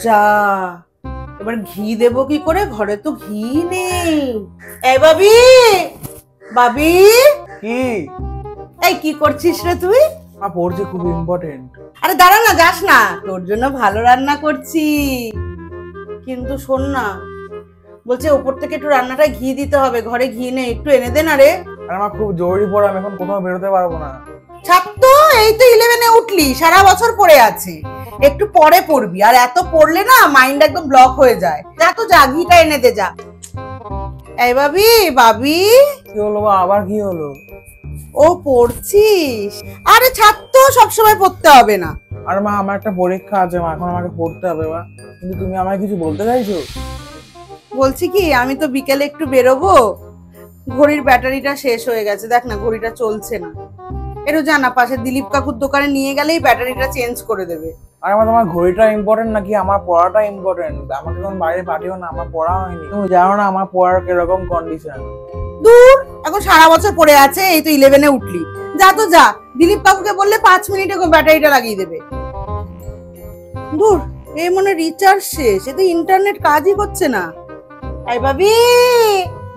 যা, এবার ঘি দেবো কি করে, ঘরে তো ঘি নেই। এই বাবি, বাবি কি? এই কি করছিস রে তুই? পড়ছি, খুব ইম্পর্টেন্ট। আরে দাঁড়া না, যাস না, তোর জন্য ভালো রান্না করছি। কিন্তু শোন না, বলছে ওপর থেকে একটু রান্নাটা ঘি দিতে হবে, ঘরে ঘি নেই, একটু এনে দে না রে। আর আমার খুব জরুরি পড়া, আমি এখন কোথাও বেরোতে পারবো না। ছাত্র, এই তো 11-এ উঠলি, সারা বছর পড়ে আছে, একটু পরে পড়বি। আর এত পড়লে না মাইন্ড একদম ব্লক হয়ে যায়। যা তো, যা ঘিটা এনে দে যা। এই বাবি, বাবি কি হলো বা, আবার কি হলো? ও পড়ছিস? আরে ছাত্র, সবসময় পড়তে হবে না। আর মা, আমার একটা পরীক্ষা আছে মা, এখন আমাকে পড়তে হবে মা। কিন্তু তুমি আমায় কিছু বলতে চাইছো? বলছি কি, আমি তো বিকেলে একটু বেরোবো, ঘড়ির ব্যাটারিটা শেষ হয়ে গেছে, দেখ না ঘড়িটা চলছে না। একটু জানা, পাশে দিলীপ কাকুর দোকানে নিয়ে গেলেই ব্যাটারিটা চেঞ্জ করে দেবে। আর আমার, তোমার ঘড়িটা ইম্পর্টেন্ট নাকি আমার পড়াটা ইম্পর্টেন্ট? আমাকে এখন বাইরে পাঠিও না, আমার পড়া হয়নি। তুমি জানো না আমার পড়ার কিরকম কন্ডিশন। দূর, এখন সারা বছর পড়ে আছে, এই তো 11-এ উঠলি। যা তো যা, দিলীপ কাকুকে বললে 5 মিনিটে ব্যাটারিটা লাগিয়ে দেবে। দূর, এই মনে রিচার্জ শেষ, এতে ইন্টারনেট কাজই করছে না। এই বাবি,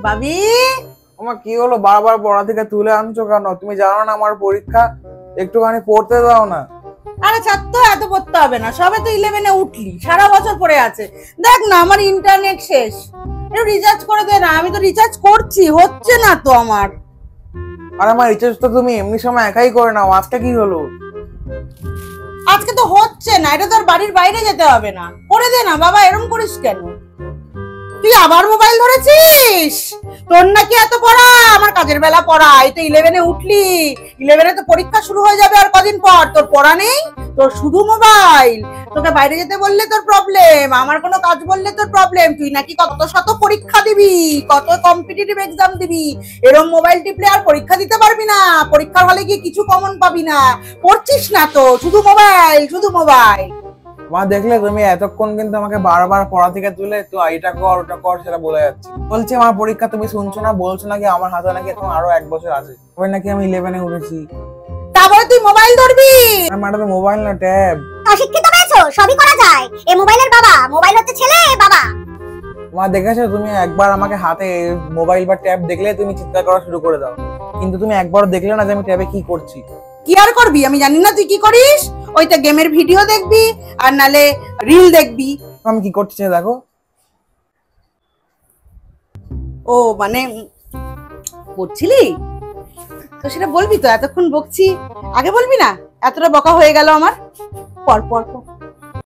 বাবি আমার কি হলো, বারবার পড়া থেকে তুলে আনছো কেন? তুমি জানো না আমার পরীক্ষা, একটুখানি পড়তে দাও না। আরে ছাত্র, এত পড়তে হবে না, সবে তো 11-এ উঠলি, সারা বছর পড়ে আছে। দেখ না, আমার ইন্টারনেট শেষ, একটু রিচার্জ করে দে না। আমি তো রিচার্জ করছি, হচ্ছে না তো আমার। আর আমার রিচার্জ তো তুমি এমনি সময় একাই করে নাও, আজকে কি হলো? আজকে তো হচ্ছে না, এটা তো আর বাড়ির বাইরে যেতে হবে না, করে দে না বাবা, এরকম করিস কেন? তুই আবার মোবাইল ধরেছিস? তোর নাকি এত পড়া, আমার কাজের বেলা পড়া। এই তো 11-এ উঠলি, 11-এ তো পরীক্ষা শুরু হয়ে যাবে আর কদিন পর। তোর পড়া নেই, তোর শুধু মোবাইল। তোকে বাইরে যেতে বললে তোর প্রবলেম, আমার কোনো কাজ বললে তোর প্রবলেম। তুই নাকি কত শত পরীক্ষা দিবি, কত কম্পিটিটিভ এক্সাম দিবি, এরকম মোবাইল টিপলে আর পরীক্ষা দিতে পারবি না। পরীক্ষার হলে গিয়ে কিছু কমন পাবি না। পড়ছিস না তো, শুধু মোবাইল, শুধু মোবাইল। মা দেখলে, তুমি এতক্ষণ কিন্তু আমাকে বারবার পড়া থেকে তুলে তো এটা কর ওটা কর সেটা বলে যাচ্ছি। বলছি আমার পরীক্ষা, তুমি শুনছো না? বলছো নাকি আমার হাতে নাকি এখন আরো 1 বছর আছে, ওই নাকি আমি 11-এ উঠেছি। তারপরে তুই মোবাইল ধরবি? আমার তো মোবাইল না, ট্যাব। অশিক্ষিত হয়েছো, সবই করা যায়। এই মোবাইলের বাবা, মোবাইল হচ্ছে ছেলে বাবা। মা দেখেছো, তুমি একবার আমাকে হাতে মোবাইল বা ট্যাব দেখলে তুমি চিৎকার করা শুরু করে দাও, কিন্তু তুমি একবার দেখলে না যে আমি ট্যাবে কি করছি। কি আর করবি, আমি জানি না তুই কি করিস। ওইটা গেমের ভিডিও দেখবি, আর নালে রিল দেখবি। আমি কি করছি দেখো। ও মানে পড়ছিলি তো, সেটা বলবি তো? এতক্ষণ বকছি, আগে বলবি না? এতটা বকা হয়ে গেল আমার। পর পর পর।